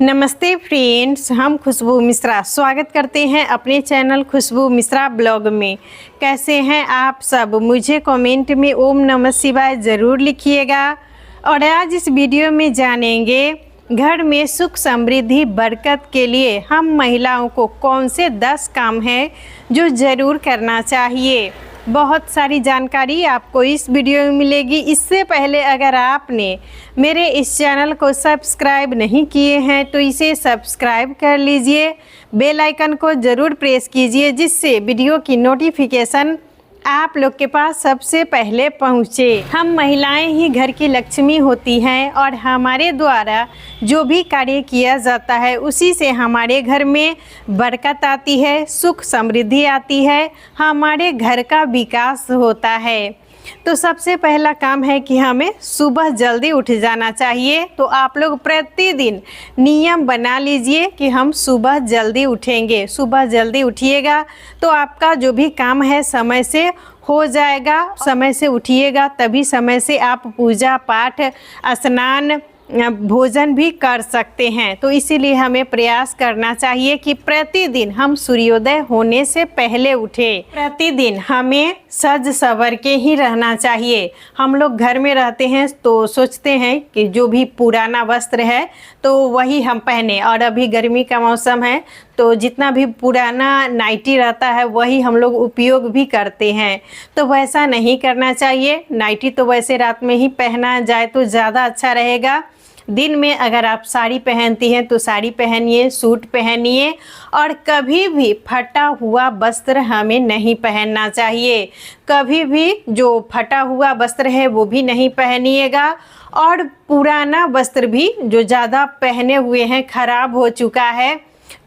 नमस्ते फ्रेंड्स, हम खुशबू मिश्रा स्वागत करते हैं अपने चैनल खुशबू मिश्रा ब्लॉग में। कैसे हैं आप सब? मुझे कमेंट में ओम नमः शिवाय ज़रूर लिखिएगा। और आज इस वीडियो में जानेंगे घर में सुख समृद्धि बरकत के लिए हम महिलाओं को कौन से 10 काम हैं जो ज़रूर करना चाहिए। बहुत सारी जानकारी आपको इस वीडियो में मिलेगी। इससे पहले अगर आपने मेरे इस चैनल को सब्सक्राइब नहीं किए हैं तो इसे सब्सक्राइब कर लीजिए, बेल आइकन को ज़रूर प्रेस कीजिए जिससे वीडियो की नोटिफिकेशन आप लोग के पास सबसे पहले पहुँचे। हम महिलाएं ही घर की लक्ष्मी होती हैं और हमारे द्वारा जो भी कार्य किया जाता है उसी से हमारे घर में बरकत आती है, सुख समृद्धि आती है, हमारे घर का विकास होता है। तो सबसे पहला काम है कि हमें सुबह जल्दी उठ जाना चाहिए। तो आप लोग प्रतिदिन नियम बना लीजिए कि हम सुबह जल्दी उठेंगे। सुबह जल्दी उठिएगा तो आपका जो भी काम है समय से हो जाएगा। समय से उठिएगा तभी समय से आप पूजा पाठ, स्नान, भोजन भी कर सकते हैं। तो इसीलिए हमें प्रयास करना चाहिए कि प्रतिदिन हम सूर्योदय होने से पहले उठें। प्रतिदिन हमें सज सवर के ही रहना चाहिए। हम लोग घर में रहते हैं तो सोचते हैं कि जो भी पुराना वस्त्र है तो वही हम पहने, और अभी गर्मी का मौसम है तो जितना भी पुराना नाइटी रहता है वही हम लोग उपयोग भी करते हैं। तो वैसा नहीं करना चाहिए। नाइटी तो वैसे रात में ही पहना जाए तो ज़्यादा अच्छा रहेगा। दिन में अगर आप साड़ी पहनती हैं तो साड़ी पहनिए, सूट पहनिए, और कभी भी फटा हुआ वस्त्र हमें नहीं पहनना चाहिए। कभी भी जो फटा हुआ वस्त्र है वो भी नहीं पहनिएगा, और पुराना वस्त्र भी जो ज़्यादा पहने हुए हैं, खराब हो चुका है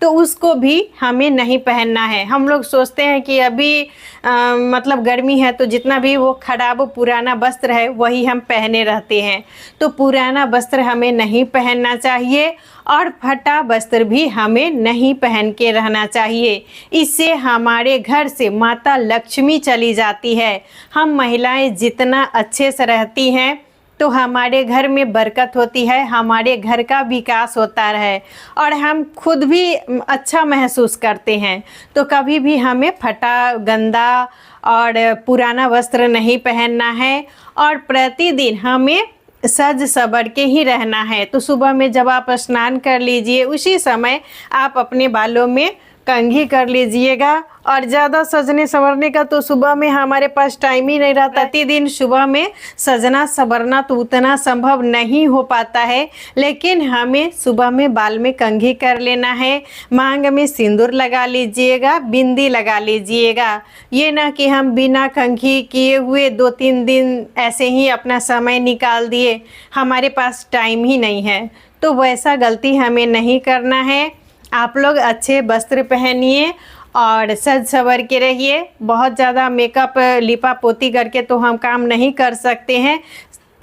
तो उसको भी हमें नहीं पहनना है। हम लोग सोचते हैं कि अभी मतलब गर्मी है तो जितना भी वो खराब पुराना वस्त्र है वही हम पहने रहते हैं। तो पुराना वस्त्र हमें नहीं पहनना चाहिए और फटा वस्त्र भी हमें नहीं पहन के रहना चाहिए। इससे हमारे घर से माता लक्ष्मी चली जाती है। हम महिलाएं जितना अच्छे से रहती हैं तो हमारे घर में बरकत होती है, हमारे घर का विकास होता है और हम खुद भी अच्छा महसूस करते हैं। तो कभी भी हमें फटा, गंदा और पुराना वस्त्र नहीं पहनना है, और प्रतिदिन हमें सज सवर के ही रहना है। तो सुबह में जब आप स्नान कर लीजिए उसी समय आप अपने बालों में कंघी कर लीजिएगा। और ज़्यादा सजने संवरने का तो सुबह में हमारे पास टाइम ही नहीं रहता। प्रतिदिन सुबह में सजना संवरना तो उतना संभव नहीं हो पाता है, लेकिन हमें सुबह में बाल में कंघी कर लेना है, मांग में सिंदूर लगा लीजिएगा, बिंदी लगा लीजिएगा। ये ना कि हम बिना कंघी किए हुए 2-3 दिन ऐसे ही अपना समय निकाल दिए, हमारे पास टाइम ही नहीं है। तो वैसा गलती हमें नहीं करना है। आप लोग अच्छे वस्त्र पहनिए और सज सवर के रहिए। बहुत ज़्यादा मेकअप, लिपा पोती करके तो हम काम नहीं कर सकते हैं।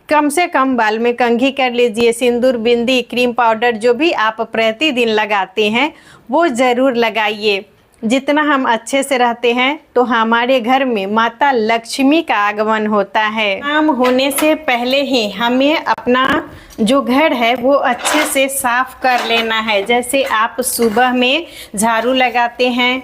कम से कम बाल में कंघी कर लीजिए, सिंदूर, बिंदी, क्रीम पाउडर जो भी आप प्रतिदिन लगाते हैं वो ज़रूर लगाइए। जितना हम अच्छे से रहते हैं तो हमारे घर में माता लक्ष्मी का आगमन होता है। काम होने से पहले ही हमें अपना जो घर है वो अच्छे से साफ कर लेना है। जैसे आप सुबह में झाड़ू लगाते हैं,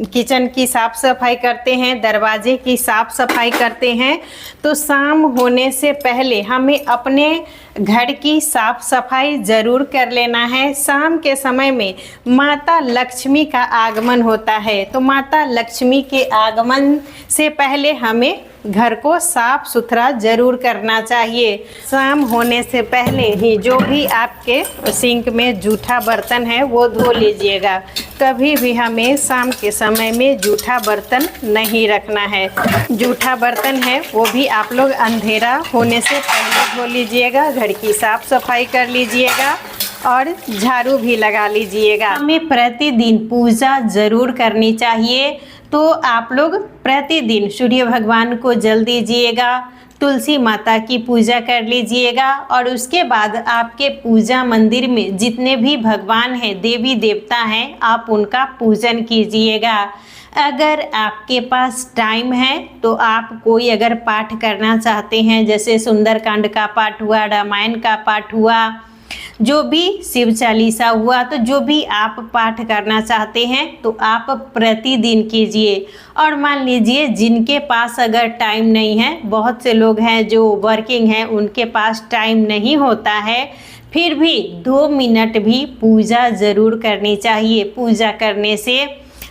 किचन की साफ सफाई करते हैं, दरवाजे की साफ सफाई करते हैं, तो शाम होने से पहले हमें अपने घर की साफ सफाई ज़रूर कर लेना है। शाम के समय में माता लक्ष्मी का आगमन होता है, तो माता लक्ष्मी के आगमन से पहले हमें घर को साफ सुथरा ज़रूर करना चाहिए। शाम होने से पहले ही जो भी आपके सिंक में जूठा बर्तन है वो धो लीजिएगा। कभी भी हमें शाम के समय में जूठा बर्तन नहीं रखना है। जूठा बर्तन है वो भी आप लोग अंधेरा होने से पहले धो लीजिएगा, घर की साफ सफाई कर लीजिएगा और झाड़ू भी लगा लीजिएगा। हमें प्रतिदिन पूजा ज़रूर करनी चाहिए। तो आप लोग प्रतिदिन सूर्य भगवान को जल दीजिएगा, तुलसी माता की पूजा कर लीजिएगा, और उसके बाद आपके पूजा मंदिर में जितने भी भगवान हैं, देवी देवता हैं, आप उनका पूजन कीजिएगा। अगर आपके पास टाइम है तो आप कोई अगर पाठ करना चाहते हैं, जैसे सुंदरकांड का पाठ हुआ, रामायण का पाठ हुआ, जो भी शिव चालीसा हुआ, तो जो भी आप पाठ करना चाहते हैं तो आप प्रतिदिन कीजिए। और मान लीजिए जिनके पास अगर टाइम नहीं है, बहुत से लोग हैं जो वर्किंग हैं, उनके पास टाइम नहीं होता है, फिर भी 2 मिनट भी पूजा ज़रूर करनी चाहिए। पूजा करने से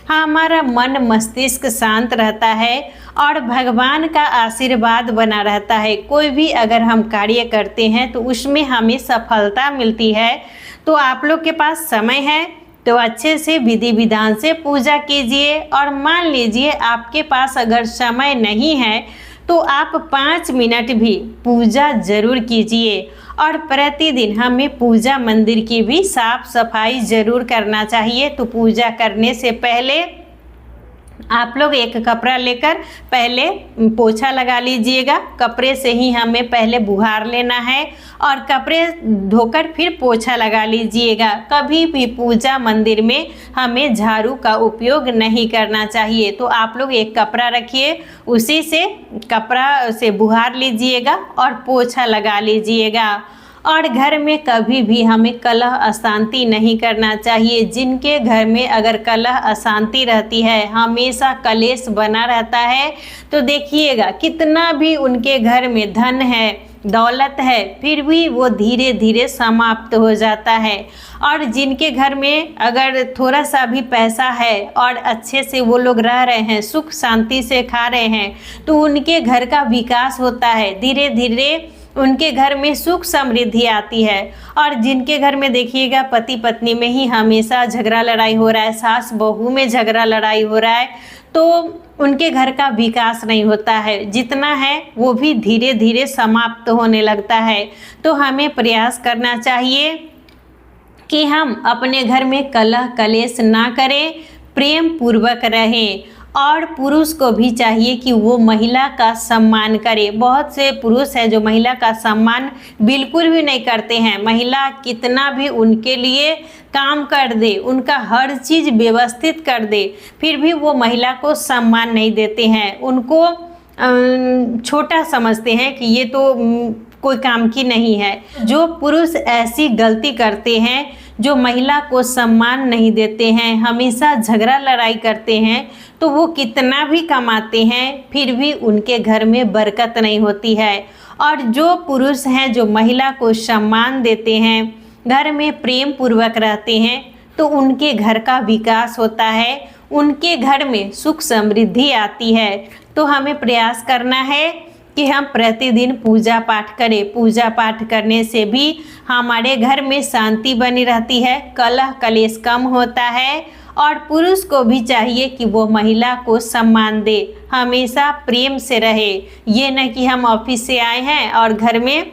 हमारा मन मस्तिष्क शांत रहता है और भगवान का आशीर्वाद बना रहता है। कोई भी अगर हम कार्य करते हैं तो उसमें हमें सफलता मिलती है। तो आप लोग के पास समय है तो अच्छे से विधि विधान से पूजा कीजिए। और मान लीजिए आपके पास अगर समय नहीं है तो आप 5 मिनट भी पूजा ज़रूर कीजिए। और प्रतिदिन हमें पूजा मंदिर की भी साफ सफाई ज़रूर करना चाहिए। तो पूजा करने से पहले आप लोग एक कपड़ा लेकर पहले पोछा लगा लीजिएगा। कपड़े से ही हमें पहले बुहार लेना है और कपड़े धोकर फिर पोछा लगा लीजिएगा। कभी भी पूजा मंदिर में हमें झाड़ू का उपयोग नहीं करना चाहिए। तो आप लोग एक कपड़ा रखिए, उसी से कपड़ा से बुहार लीजिएगा और पोछा लगा लीजिएगा। और घर में कभी भी हमें कलह अशांति नहीं करना चाहिए। जिनके घर में अगर कलह अशांति रहती है, हमेशा कलेश बना रहता है, तो देखिएगा कितना भी उनके घर में धन है, दौलत है, फिर भी वो धीरे धीरे समाप्त हो जाता है। और जिनके घर में अगर थोड़ा सा भी पैसा है और अच्छे से वो लोग रह रहे हैं, सुख शांति से खा रहे हैं, तो उनके घर का विकास होता है। धीरे धीरे उनके घर में सुख समृद्धि आती है। और जिनके घर में देखिएगा पति पत्नी में ही हमेशा झगड़ा लड़ाई हो रहा है, सास बहू में झगड़ा लड़ाई हो रहा है, तो उनके घर का विकास नहीं होता है। जितना है वो भी धीरे धीरे समाप्त होने लगता है। तो हमें प्रयास करना चाहिए कि हम अपने घर में कलह कलेश ना करें, प्रेम पूर्वक रहें। और पुरुष को भी चाहिए कि वो महिला का सम्मान करे। बहुत से पुरुष हैं जो महिला का सम्मान बिल्कुल भी नहीं करते हैं। महिला कितना भी उनके लिए काम कर दे, उनका हर चीज़ व्यवस्थित कर दे, फिर भी वो महिला को सम्मान नहीं देते हैं। उनको छोटा समझते हैं कि ये तो कोई काम की नहीं है। जो पुरुष ऐसी गलती करते हैं, जो महिला को सम्मान नहीं देते हैं, हमेशा झगड़ा लड़ाई करते हैं, तो वो कितना भी कमाते हैं फिर भी उनके घर में बरकत नहीं होती है। और जो पुरुष हैं जो महिला को सम्मान देते हैं, घर में प्रेम पूर्वक रहते हैं, तो उनके घर का विकास होता है, उनके घर में सुख समृद्धि आती है। तो हमें प्रयास करना है कि हम प्रतिदिन पूजा पाठ करें। पूजा पाठ करने से भी हमारे घर में शांति बनी रहती है, कलह कलेश कम होता है। और पुरुष को भी चाहिए कि वो महिला को सम्मान दे, हमेशा प्रेम से रहे। ये न कि हम ऑफिस से आए हैं और घर में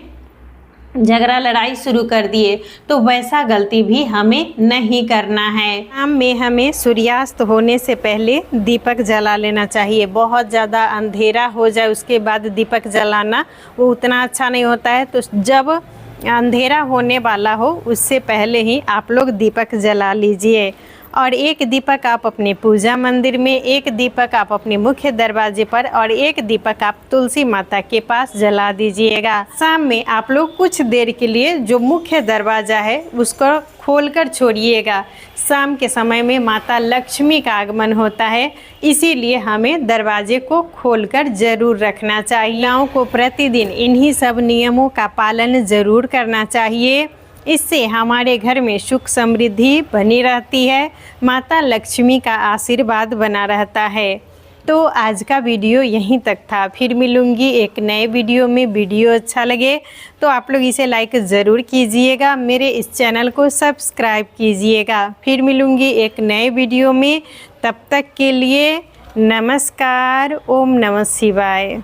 झगड़ा लड़ाई शुरू कर दिए, तो वैसा गलती भी हमें नहीं करना है। शाम में हमें सूर्यास्त होने से पहले दीपक जला लेना चाहिए। बहुत ज़्यादा अंधेरा हो जाए उसके बाद दीपक जलाना वो उतना अच्छा नहीं होता है। तो जब अंधेरा होने वाला हो उससे पहले ही आप लोग दीपक जला लीजिए। और एक दीपक आप अपने पूजा मंदिर में, एक दीपक आप अपने मुख्य दरवाजे पर और एक दीपक आप तुलसी माता के पास जला दीजिएगा। शाम में आप लोग कुछ देर के लिए जो मुख्य दरवाज़ा है उसको खोलकर छोड़िएगा। शाम के समय में माता लक्ष्मी का आगमन होता है, इसीलिए हमें दरवाजे को खोलकर ज़रूर रखना चाहिए। महिलाओं को प्रतिदिन इन्हीं सब नियमों का पालन ज़रूर करना चाहिए। इससे हमारे घर में सुख समृद्धि बनी रहती है, माता लक्ष्मी का आशीर्वाद बना रहता है। तो आज का वीडियो यहीं तक था। फिर मिलूँगी एक नए वीडियो में। वीडियो अच्छा लगे तो आप लोग इसे लाइक ज़रूर कीजिएगा, मेरे इस चैनल को सब्सक्राइब कीजिएगा। फिर मिलूँगी एक नए वीडियो में। तब तक के लिए नमस्कार। ओम नमः शिवाय।